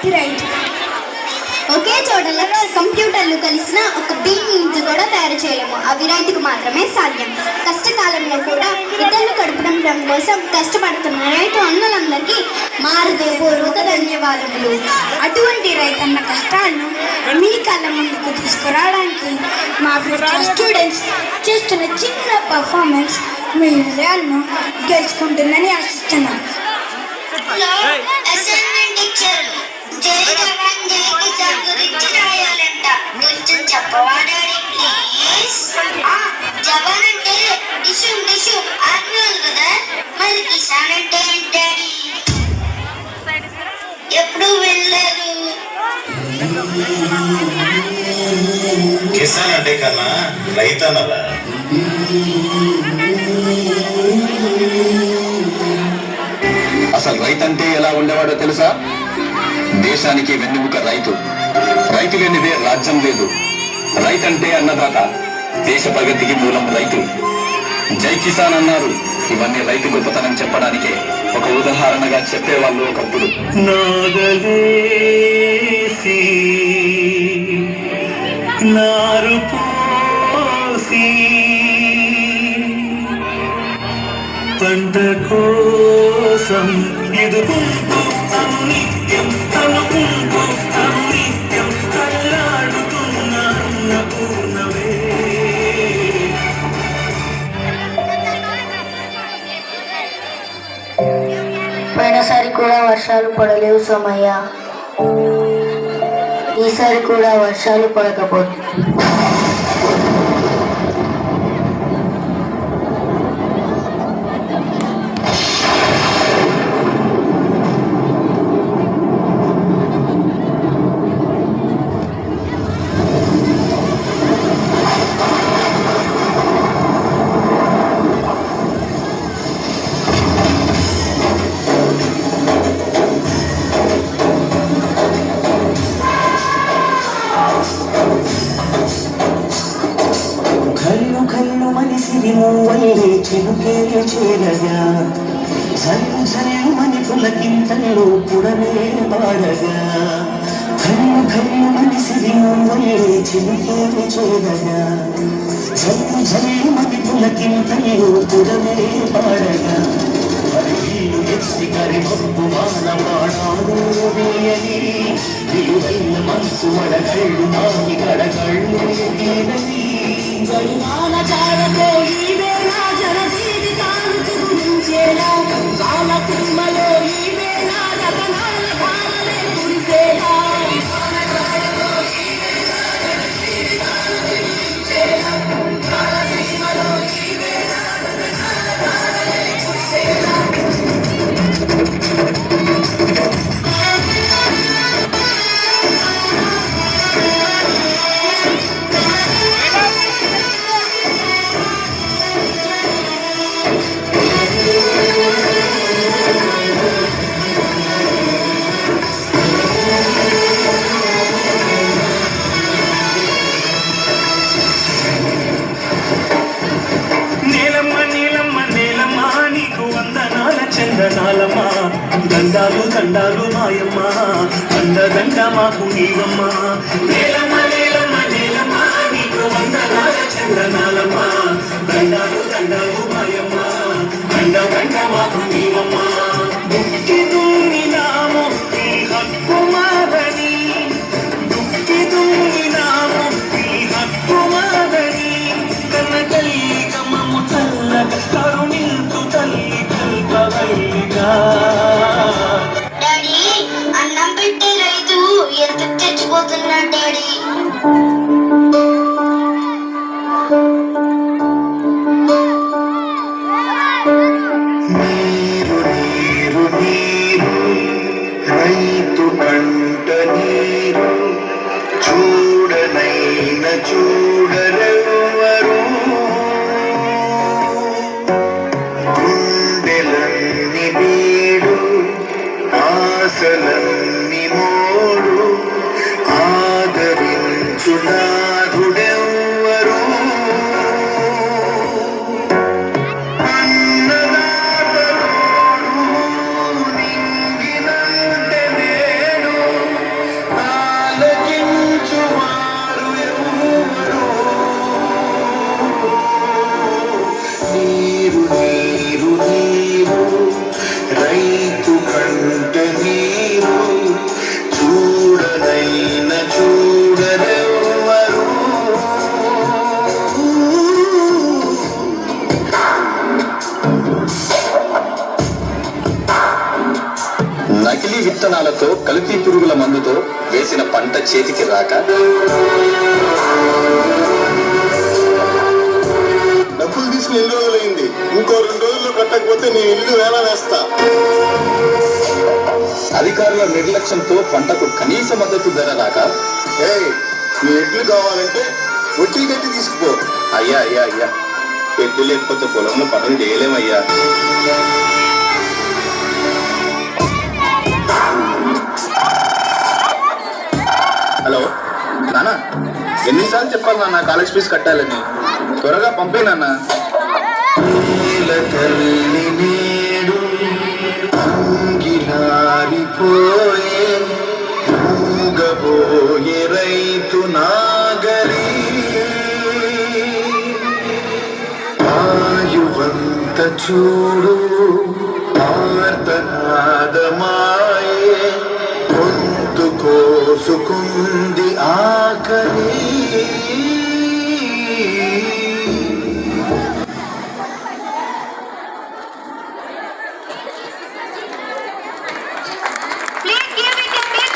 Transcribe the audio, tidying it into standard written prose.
Right. ఒకే చోట కంప్యూటర్లు కలిసిన ఒక బీట్ నుంచి కూడా తయారు చేయలేము. అవి రైతుకు మాత్రమే సాధ్యం. కష్టకాలంలో కూడా ఇతరులు కడుపుడం కోసం కష్టపడుతున్న రైతు అన్నలందరికీ మా హృదయపూర్వక ధన్యవాదములు. అటువంటి రైతన్న కష్టాలను మీ కళ్ళ ముందుకు తీసుకురావడానికి మా స్టూడెంట్స్ చేస్తున్న చిన్న పర్ఫార్మెన్స్ మీ హృదయాలను గెలుచుకుంటుందని ఆశిస్తున్నాం. జై జవాన్ జై కిసాన్ గురించి రాయాలంట. కొంచెం చెప్పవా డాడీ ప్లీజ్? జవాన్ అంటే డిషుమ్ డిషుమ్ ఆర్మీ కదా, మరి కిసాన్ అంటే ఏంటి డాడీ? ఎప్పుడు వెళ్ళలేదు. కిసాన్ అంటే కన్నా రైతు అన్నదా? అసలు రైతు అంటే ఎలా ఉండేవాడో తెలుసా? దేశానికి వెన్నెముక రైతు. రైతు లేనిదే రాజ్యం లేదు. రైతు అంటే అన్నదాత. దేశ ప్రగతికి మూలం రైతు. జై కిసాన్ అన్నారు. ఇవన్నీ రైతు గొప్పతనం చెప్పడానికే ఒక ఉదాహరణగా చెప్పేవాళ్ళు ఒకప్పుడు. నాగలేసి నారు పోసి పంట కోసం ఎదుగుతూ తను నిత్యం తనుకుంటూ తను నిత్యం కళ్ళాడుతున్న అన్నపూర్ణమే. పోయినసారి కూడా వర్షాలు పడలేవు సోమయ్య. ఈసారి కూడా వర్షాలు పడకపోతే చిలుకేలు చేరగా సల్లు సల్లుమని పులకింతల్లో పుడమే పాడగా కళ్ళు కళ్ళుమని సిరిమూవల్లే చిలుకేలు చేరగా సల్లు సల్లుమని పులకింతల్లో పుడమే పాడగా ఎత్తి కరిమప్పు మానవాడాడోయని విలువైన మనసు వడగళ్ళు నాకి కడగళ్ళు తీరని జడిమాన చారతో ఈవే నా జన జీవితానికి గురించేలా కాల సినిమలో ఈవే నా రతనాల కాలలే కురిసేలా చందనాలమ్మా దండాలు దండాలు మాయమ్మ దండ మాకు నీవమ్మ. నేలమ్మ నేలమ్మ నేలమ్మ నీకు వందనాల చందనాలమ్మ దండాలు దండాలు మాయమ్మ దండ మాకు నీవమ్మ. దుఃఖి దుంగినాము నీ హక్కు మాదని దుఃఖి దుంగినాము నీ హక్కు మాదని కన్న తల్లి కమ్మము చల్లగా కరుణించు తల్లి డాడీ అన్నం పెట్టే రైతు ఎంత తెచ్చిపోతున్నాడు డాడీ? నీరు నీరు నీరు రైతు కంట నీరు చూడనైన చూడరెవరు గుండెలన్ని బీడు ఆశలన్ని మోడు ఆదరించు నాథుడెవ్వరు అన్నదాతలోడు నింగినంటే నేడు కల్తీ పురుగుల మందుతో వేసిన పంట చేతికి రాక డబ్బులు తీసుకుని 2 రోజులైంది. ఇంకో 2 రోజుల్లో కట్టకపోతే నీ ఇల్లు వేలా వేస్తా. అధికారుల నిర్లక్ష్యంతో పంటకు కనీస మద్దతు ధర రాక నీ ఎడ్లు కావాలంటే వడ్డీ కట్టి తీసుకుపో. అయ్యా అయ్యా అయ్యా, ఎద్దు లేకపోతే పొలంలో పనులు చేయలేమయ్యా. హలో నాన్న, ఎన్నిసార్లు చెప్పాలి నాన్న కాలేజ్ ఫీజు కట్టాలని? త్వరగా పంపే నాన్న. తల్లి నేడు అంగిలారిపోయే ఊగబోయే రైతు నాగరి ఆయువంత చూడు ఆర్తనాదమాయే గొంతు కోసుకుంది ఆకలి